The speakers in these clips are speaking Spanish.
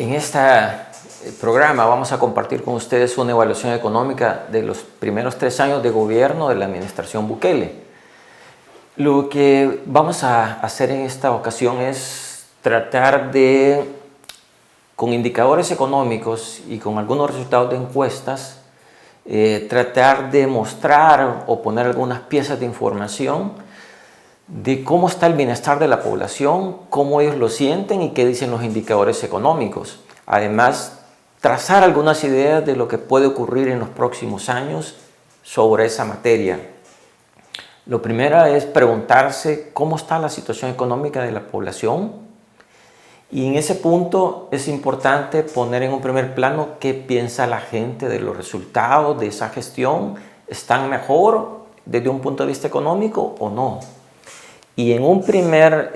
En este programa vamos a compartir con ustedes una evaluación económica de los primeros 3 años de gobierno de la administración Bukele. Lo que vamos a hacer en esta ocasión es tratar de, con indicadores económicos y con algunos resultados de encuestas, tratar de mostrar o poner algunas piezas de información de cómo está el bienestar de la población, cómo ellos lo sienten y qué dicen los indicadores económicos. Además, trazar algunas ideas de lo que puede ocurrir en los próximos años sobre esa materia. Lo primero es preguntarse cómo está la situación económica de la población, y en ese punto es importante poner en un primer plano qué piensa la gente de los resultados de esa gestión. ¿Están mejor desde un punto de vista económico o no? Y en un primer,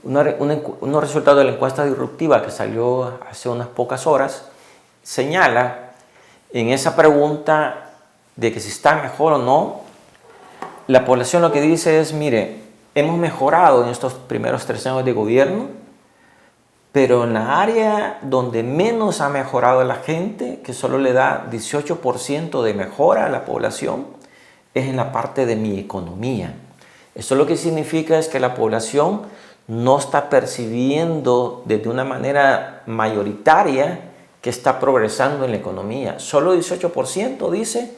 unos resultados de la encuesta disruptiva que salió hace unas pocas horas, señala en esa pregunta de que si está mejor o no, la población lo que dice es, mire, hemos mejorado en estos primeros 3 años de gobierno, pero en la área donde menos ha mejorado la gente, que solo le da 18% de mejora a la población, es en la parte de mi economía. Eso lo que significa es que la población no está percibiendo desde una manera mayoritaria que está progresando en la economía. Solo 18% dice,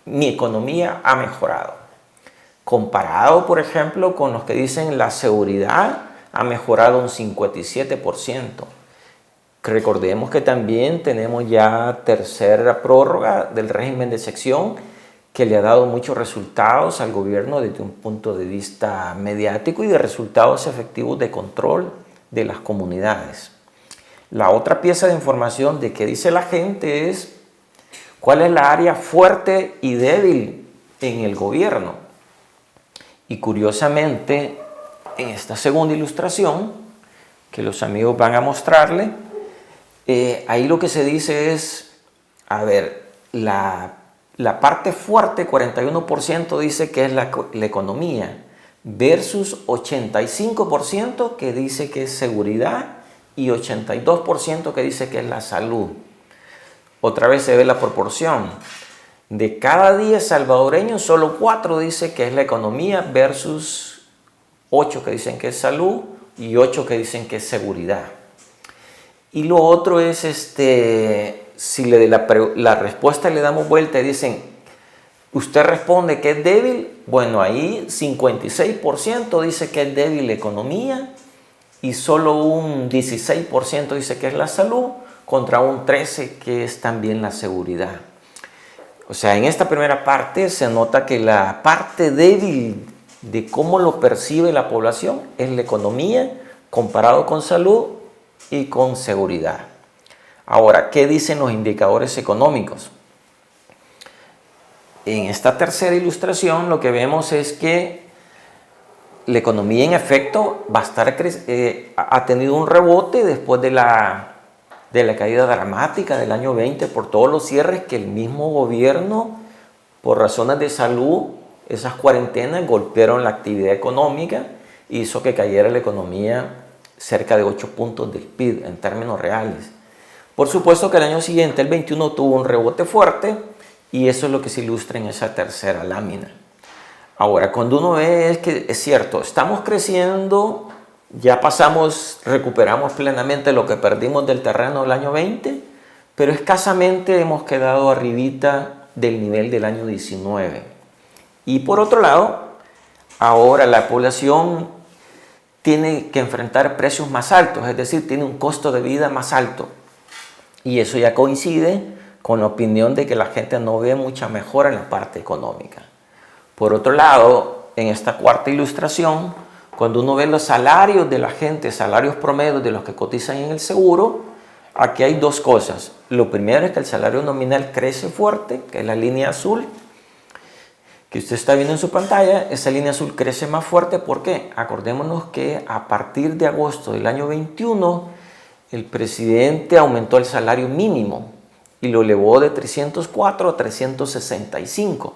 mi economía ha mejorado. Comparado, por ejemplo, con los que dicen la seguridad ha mejorado un 57%. Recordemos que también tenemos ya tercera prórroga del régimen de excepción que le ha dado muchos resultados al gobierno desde un punto de vista mediático y de resultados efectivos de control de las comunidades. La otra pieza de información de qué dice la gente es cuál es la área fuerte y débil en el gobierno. Y curiosamente, en esta segunda ilustración, que los amigos van a mostrarle, ahí lo que se dice es, a ver, la parte fuerte, 41% dice que es la economía, versus 85% que dice que es seguridad y 82% que dice que es la salud. Otra vez se ve la proporción. De cada 10 salvadoreños, solo 4 dice que es la economía versus 8 que dicen que es salud y 8 que dicen que es seguridad. Y lo otro es, si la respuesta le damos vuelta y dicen, usted responde que es débil, bueno, ahí 56% dice que es débil la economía y solo un 16% dice que es la salud, contra un 13% que es también la seguridad. O sea, en esta primera parte se nota que la parte débil de cómo lo percibe la población es la economía comparado con salud y con seguridad. Ahora, ¿qué dicen los indicadores económicos? En esta tercera ilustración lo que vemos es que la economía en efecto ha tenido un rebote después de la caída dramática del año 20 por todos los cierres que el mismo gobierno, por razones de salud, esas cuarentenas golpearon la actividad económica y hizo que cayera la economía cerca de 8 puntos del PIB en términos reales. Por supuesto que el año siguiente, el 21, tuvo un rebote fuerte y eso es lo que se ilustra en esa tercera lámina. Ahora, cuando uno ve, es que es cierto, estamos creciendo, ya recuperamos plenamente lo que perdimos del terreno del año 20, pero escasamente hemos quedado arribita del nivel del año 19. Y por otro lado, ahora la población tiene que enfrentar precios más altos, es decir, tiene un costo de vida más alto. Y eso ya coincide con la opinión de que la gente no ve mucha mejora en la parte económica. Por otro lado, en esta cuarta ilustración, cuando uno ve los salarios de la gente, salarios promedios de los que cotizan en el seguro, aquí hay dos cosas. Lo primero es que el salario nominal crece fuerte, que es la línea azul, que usted está viendo en su pantalla. Esa línea azul crece más fuerte. ¿Por qué? Acordémonos que a partir de agosto del año 21, el presidente aumentó el salario mínimo y lo elevó de 304 a 365.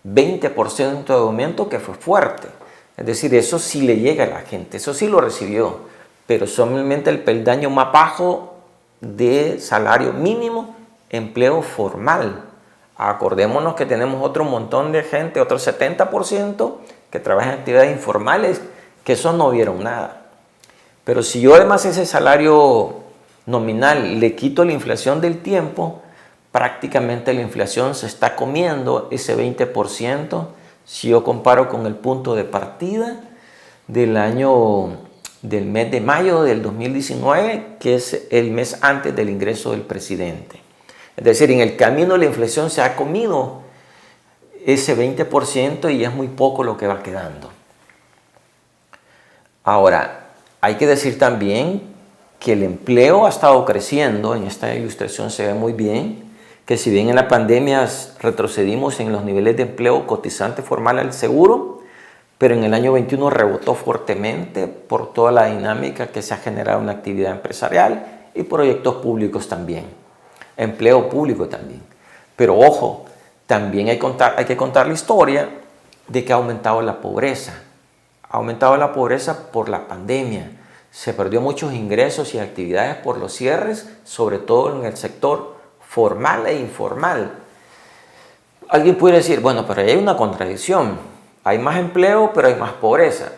20% de aumento que fue fuerte. Es decir, eso sí le llega a la gente, eso sí lo recibió. pero solamente el peldaño más bajo de salario mínimo, empleo formal. Acordémonos que tenemos otro montón de gente, otro 70% que trabaja en actividades informales, que eso no vieron nada. Pero si yo además ese salario nominal le quito la inflación del tiempo, prácticamente la inflación se está comiendo ese 20% si yo comparo con el punto de partida del mes de mayo del 2019, que es el mes antes del ingreso del presidente. Es decir, en el camino la inflación se ha comido ese 20% y es muy poco lo que va quedando. Ahora, hay que decir también que el empleo ha estado creciendo. En esta ilustración se ve muy bien que si bien en la pandemia retrocedimos en los niveles de empleo cotizante formal al seguro, pero en el año 21 rebotó fuertemente por toda la dinámica que se ha generado en la actividad empresarial y proyectos públicos también, empleo público también. Pero ojo, también hay que contar la historia de que ha aumentado la pobreza. Ha aumentado la pobreza por la pandemia. Se perdió muchos ingresos y actividades por los cierres, sobre todo en el sector formal e informal. Alguien puede decir, bueno, pero ahí hay una contradicción. Hay más empleo, pero hay más pobreza.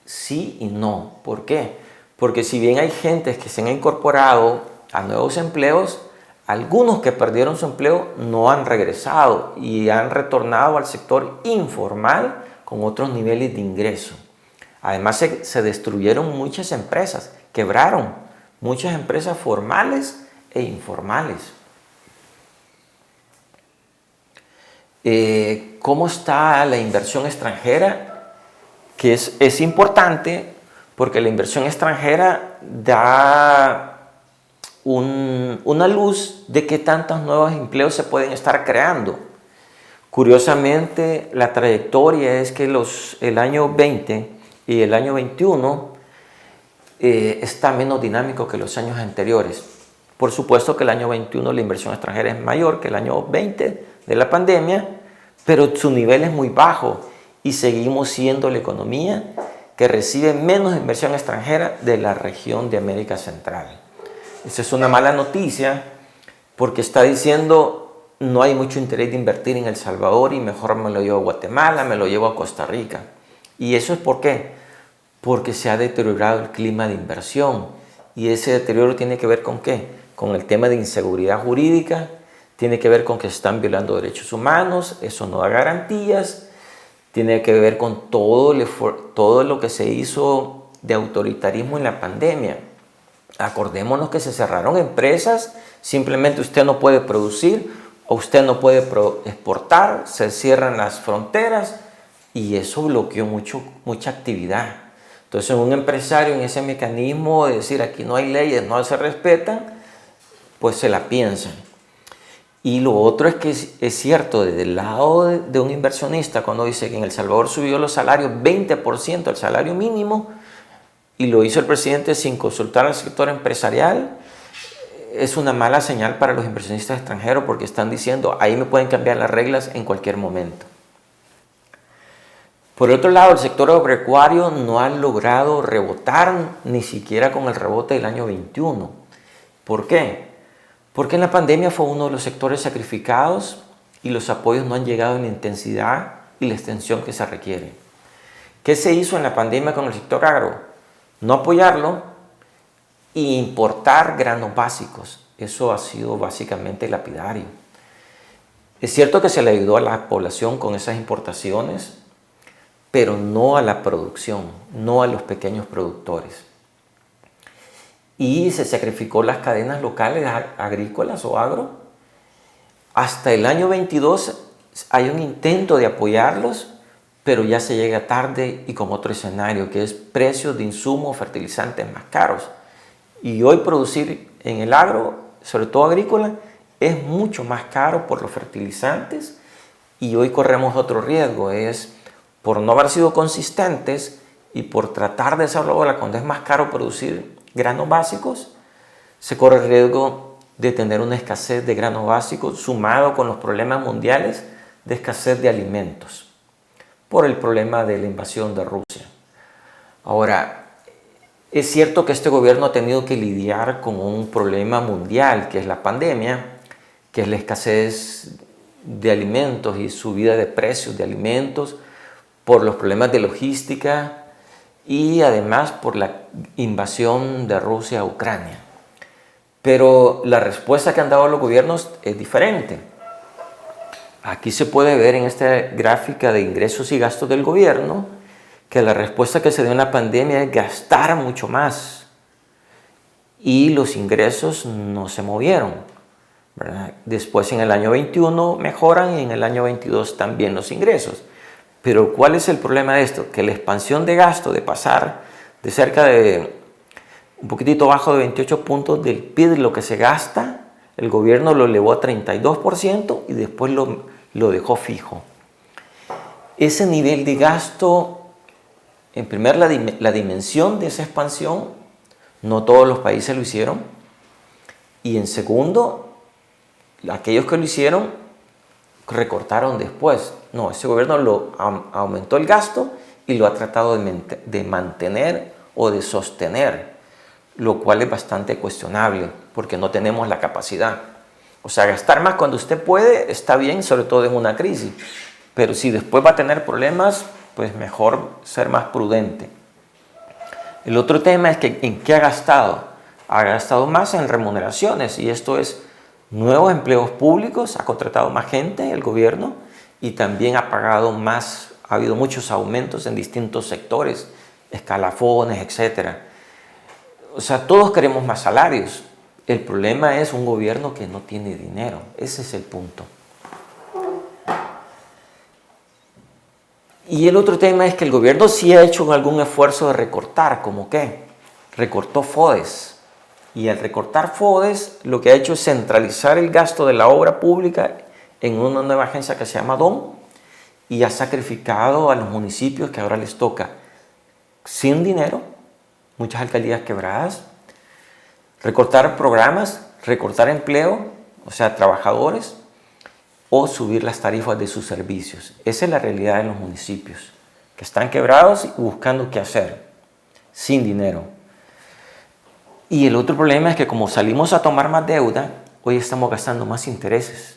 Sí y no. ¿Por qué? Porque si bien hay gente que se han incorporado a nuevos empleos, algunos que perdieron su empleo no han regresado y han retornado al sector informal con otros niveles de ingreso. Además se destruyeron muchas empresas, quebraron muchas empresas formales e informales. ¿Cómo está la inversión extranjera? Que es importante porque la inversión extranjera da una luz de qué tantos nuevos empleos se pueden estar creando. Curiosamente, la trayectoria es que el año 20 y el año 21 está menos dinámico que los años anteriores. Por supuesto que el año 21 la inversión extranjera es mayor que el año 20 de la pandemia, pero su nivel es muy bajo y seguimos siendo la economía que recibe menos inversión extranjera de la región de América Central. Esa es una mala noticia porque está diciendo no hay mucho interés de invertir en El Salvador y mejor me lo llevo a Guatemala, me lo llevo a Costa Rica. ¿Y eso es por qué? Porque se ha deteriorado el clima de inversión y ese deterioro tiene que ver ¿con qué? Con el tema de inseguridad jurídica, tiene que ver con que se están violando derechos humanos, eso no da garantías, tiene que ver con todo lo que se hizo de autoritarismo en la pandemia. Acordémonos que se cerraron empresas, simplemente usted no puede producir o usted no puede exportar, se cierran las fronteras y eso bloqueó mucha actividad. Entonces un empresario en ese mecanismo de decir aquí no hay leyes, no se respetan, pues se la piensan. Y lo otro es que es cierto, desde el lado de un inversionista, cuando dice que en El Salvador subió los salarios 20% el salario mínimo, y lo hizo el presidente sin consultar al sector empresarial, es una mala señal para los inversionistas extranjeros porque están diciendo, ahí me pueden cambiar las reglas en cualquier momento. Por otro lado, el sector agropecuario no ha logrado rebotar ni siquiera con el rebote del año 21. ¿Por qué? Porque en la pandemia fue uno de los sectores sacrificados y los apoyos no han llegado en la intensidad y la extensión que se requiere. ¿Qué se hizo en la pandemia con el sector agro? No apoyarlo e importar granos básicos. Eso ha sido básicamente lapidario. Es cierto que se le ayudó a la población con esas importaciones, pero no a la producción, no a los pequeños productores. Y se sacrificó las cadenas locales agrícolas o agro. Hasta el año 22 hay un intento de apoyarlos, pero ya se llega tarde y con otro escenario, que es precios de insumos, fertilizantes más caros. Y hoy producir en el agro, sobre todo agrícola, es mucho más caro por los fertilizantes y hoy corremos otro riesgo, es por no haber sido consistentes y por tratar de hacerlo ahora cuando es más caro producir granos básicos, se corre el riesgo de tener una escasez de granos básicos sumado con los problemas mundiales de escasez de alimentos por el problema de la invasión de Rusia. Ahora, Es cierto que este gobierno ha tenido que lidiar con un problema mundial, que es la pandemia, que es la escasez de alimentos y subida de precios de alimentos por los problemas de logística y además por la invasión de Rusia a Ucrania. Pero la respuesta que han dado los gobiernos es diferente. Aquí se puede ver en esta gráfica de ingresos y gastos del gobierno que la respuesta que se dio en la pandemia es gastar mucho más y los ingresos no se movieron, ¿verdad? Después en el año 21 mejoran y en el año 22 también los ingresos. Pero ¿cuál es el problema de esto? Que la expansión de gasto de pasar de cerca de un poquitito bajo de 28 puntos del PIB, lo que se gasta, el gobierno lo elevó a 32% y después lo dejó fijo. Ese nivel de gasto, en primer la dimensión de esa expansión, no todos los países lo hicieron. Y en segundo, aquellos que lo hicieron recortaron después. No, ese gobierno aumentó el gasto y lo ha tratado de mantener o de sostener, lo cual es bastante cuestionable porque no tenemos la capacidad. O sea, gastar más cuando usted puede está bien, sobre todo en una crisis, pero si después va a tener problemas, pues mejor ser más prudente. El otro tema es que ¿en qué ha gastado? Ha gastado más en remuneraciones y esto es nuevos empleos públicos, ha contratado más gente el gobierno y también ha pagado más, ha habido muchos aumentos en distintos sectores, escalafones, etc. O sea, todos queremos más salarios. El problema es un gobierno que no tiene dinero. Ese es el punto. Y el otro tema es que el gobierno sí ha hecho algún esfuerzo de recortar, ¿cómo qué? Recortó FODES. Y al recortar FODES, lo que ha hecho es centralizar el gasto de la obra pública en una nueva agencia que se llama DOM y ha sacrificado a los municipios que ahora les toca sin dinero, muchas alcaldías quebradas, recortar programas, recortar empleo, o sea, trabajadores, o subir las tarifas de sus servicios. Esa es la realidad de los municipios, que están quebrados y buscando qué hacer, sin dinero. Y el otro problema es que como salimos a tomar más deuda, hoy estamos gastando más intereses.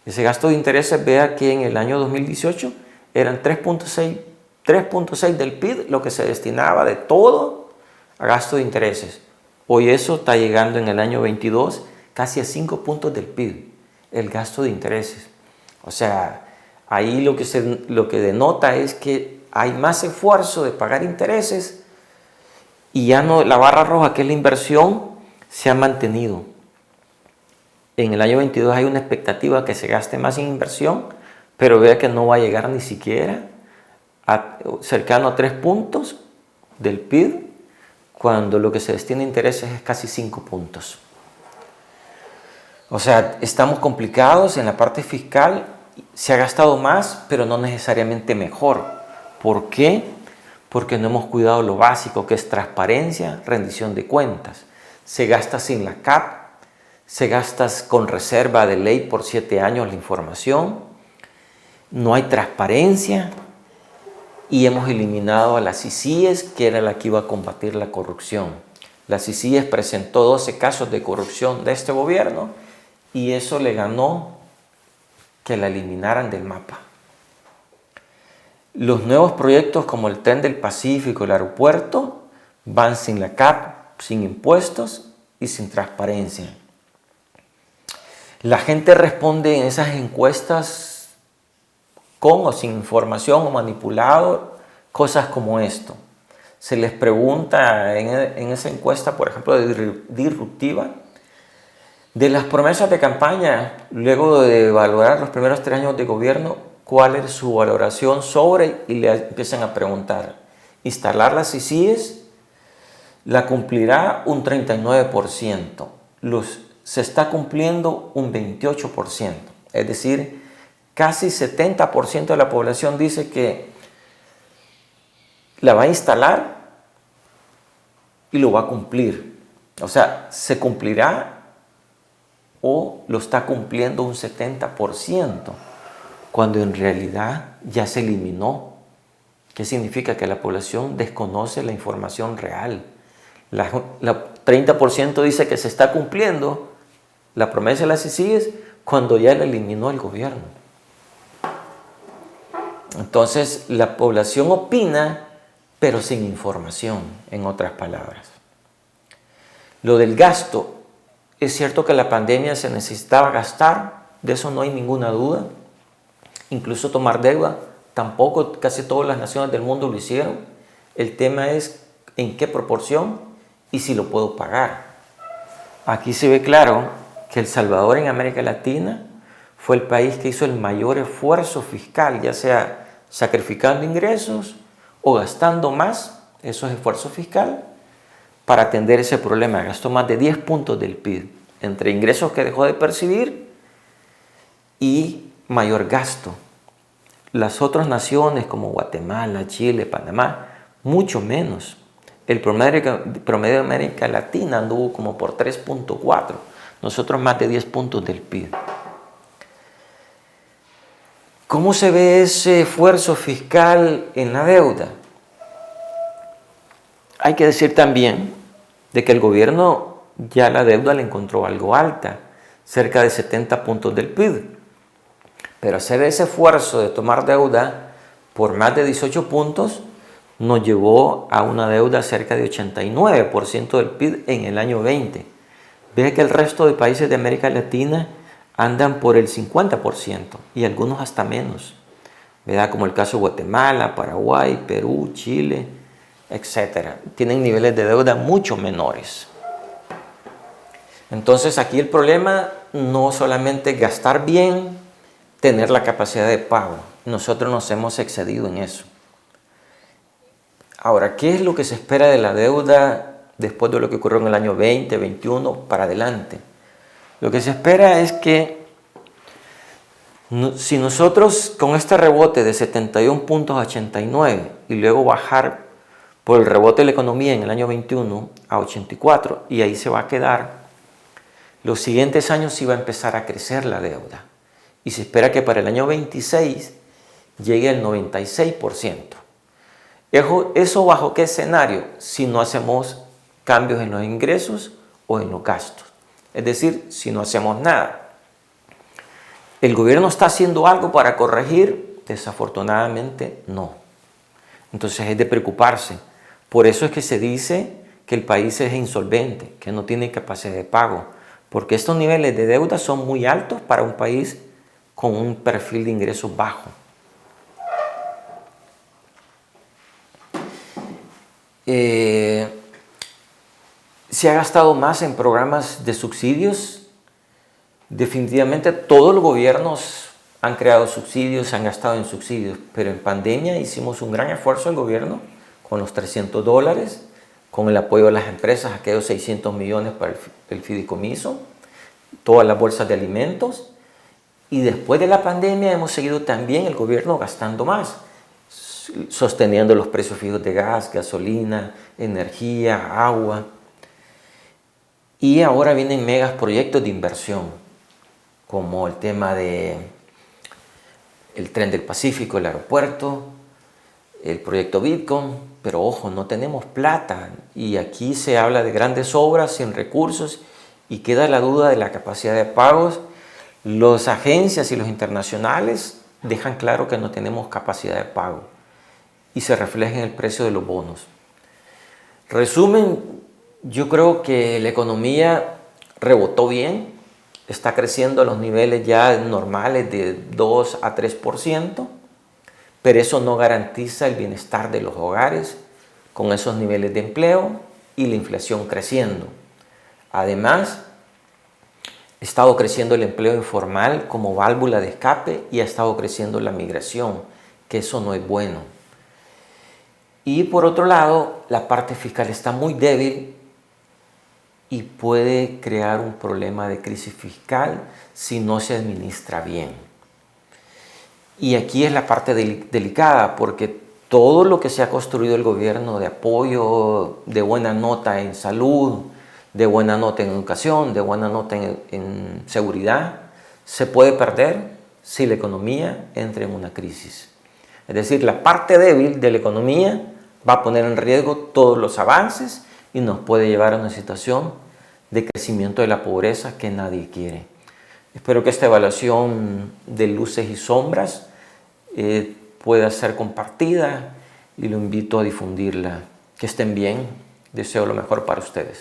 Ese gasto de intereses, vea que en el año 2018 eran 3.6 del PIB lo que se destinaba de todo a gasto de intereses. Hoy eso está llegando en el año 22 casi a 5 puntos del PIB, el gasto de intereses. O sea, ahí lo que denota es que hay más esfuerzo de pagar intereses y ya no, la barra roja, que es la inversión, se ha mantenido. En el año 22 hay una expectativa que se gaste más en inversión, pero vea que no va a llegar ni siquiera cercano a 3 puntos del PIB, cuando lo que se destina a intereses es casi 5 puntos. O sea, estamos complicados en la parte fiscal, se ha gastado más, pero no necesariamente mejor. ¿Por qué? Porque no hemos cuidado lo básico, que es transparencia, rendición de cuentas. Se gasta sin la CAP, se gasta con reserva de ley por 7 años la información, no hay transparencia y hemos eliminado a las ICIES, que era la que iba a combatir la corrupción. Las ICIES presentó 12 casos de corrupción de este gobierno y eso le ganó que la eliminaran del mapa. Los nuevos proyectos como el Tren del Pacífico, el aeropuerto, van sin la CAP, sin impuestos y sin transparencia. La gente responde en esas encuestas con o sin información o manipulado, cosas como esto. Se les pregunta en esa encuesta, por ejemplo, disruptiva, de las promesas de campaña, luego de evaluar los primeros 3 años de gobierno, cuál es su valoración sobre, y le empiezan a preguntar, instalar las ICIES, la cumplirá un 39%, se está cumpliendo un 28%, es decir, casi 70% de la población dice que la va a instalar y lo va a cumplir. O sea, se cumplirá o lo está cumpliendo un 70%, cuando en realidad ya se eliminó. ¿Qué significa? Que la población desconoce la información real. La 30% dice que se está cumpliendo la promesa de las ICIES cuando ya la eliminó el gobierno. Entonces, la población opina, pero sin información, en otras palabras. Lo del gasto, es cierto que la pandemia se necesitaba gastar, de eso no hay ninguna duda. Incluso tomar deuda, tampoco casi todas las naciones del mundo lo hicieron. El tema es en qué proporción y si lo puedo pagar. Aquí se ve claro que El Salvador en América Latina fue el país que hizo el mayor esfuerzo fiscal, ya sea sacrificando ingresos o gastando más esos esfuerzos fiscales para atender ese problema. Gastó más de 10 puntos del PIB entre ingresos que dejó de percibir y mayor gasto. Las otras naciones como Guatemala, Chile, Panamá, mucho menos. El promedio de América Latina anduvo como por 3.4. Nosotros más de 10 puntos del PIB. ¿Cómo se ve ese esfuerzo fiscal en la deuda? Hay que decir también de que el gobierno ya la deuda la encontró algo alta, cerca de 70 puntos del PIB. Pero hacer ese esfuerzo de tomar deuda por más de 18 puntos nos llevó a una deuda cerca de 89% del PIB en el año 20. Ve que el resto de países de América Latina andan por el 50% y algunos hasta menos, ¿verdad? Como el caso de Guatemala, Paraguay, Perú, Chile, etc. Tienen niveles de deuda mucho menores. Entonces aquí el problema no solamente es gastar bien, tener la capacidad de pago. Nosotros nos hemos excedido en eso. Ahora, ¿qué es lo que se espera de la deuda después de lo que ocurrió en el año 20, 21 para adelante? Lo que se espera es que si nosotros con este rebote de 71 puntos a 89 y luego bajar por el rebote de la economía en el año 21 a 84 y ahí se va a quedar, los siguientes años sí va a empezar a crecer la deuda y se espera que para el año 26 llegue al 96%. ¿Eso bajo qué escenario? Si no hacemos cambios en los ingresos o en los gastos. Es decir, si no hacemos nada. ¿El gobierno está haciendo algo para corregir? Desafortunadamente no. Entonces es de preocuparse. Por eso es que se dice que el país es insolvente, que no tiene capacidad de pago. Porque estos niveles de deuda son muy altos para un país con un perfil de ingresos bajo. Se ha gastado más en programas de subsidios. Definitivamente todos los gobiernos han creado subsidios, han gastado en subsidios, pero en pandemia hicimos un gran esfuerzo el gobierno con los $300, con el apoyo de las empresas, aquellos 600 millones para el fideicomiso, todas las bolsas de alimentos. Y después de la pandemia hemos seguido también el gobierno gastando más, sosteniendo los precios fijos de gas, gasolina, energía, agua. Y ahora vienen megas proyectos de inversión, como el tema de el tren del Pacífico, el aeropuerto, el proyecto Bitcoin, pero ojo, no tenemos plata y aquí se habla de grandes obras sin recursos y queda la duda de la capacidad de pagos. Las agencias y los internacionales dejan claro que no tenemos capacidad de pago y se refleja en el precio de los bonos. Resumen, yo creo que la economía rebotó bien, está creciendo a los niveles ya normales de 2 a 3%, pero eso no garantiza el bienestar de los hogares con esos niveles de empleo y la inflación creciendo. Además, ha estado creciendo el empleo informal como válvula de escape y ha estado creciendo la migración, que eso no es bueno. Y por otro lado, la parte fiscal está muy débil y puede crear un problema de crisis fiscal si no se administra bien. Y aquí es la parte delicada, porque todo lo que se ha construido el gobierno de apoyo, de buena nota en salud, de buena nota en educación, de buena nota en seguridad, se puede perder si la economía entra en una crisis. Es decir, la parte débil de la economía va a poner en riesgo todos los avances y nos puede llevar a una situación de crecimiento de la pobreza que nadie quiere. Espero que esta evaluación de luces y sombras pueda ser compartida y lo invito a difundirla. Que estén bien. Deseo lo mejor para ustedes.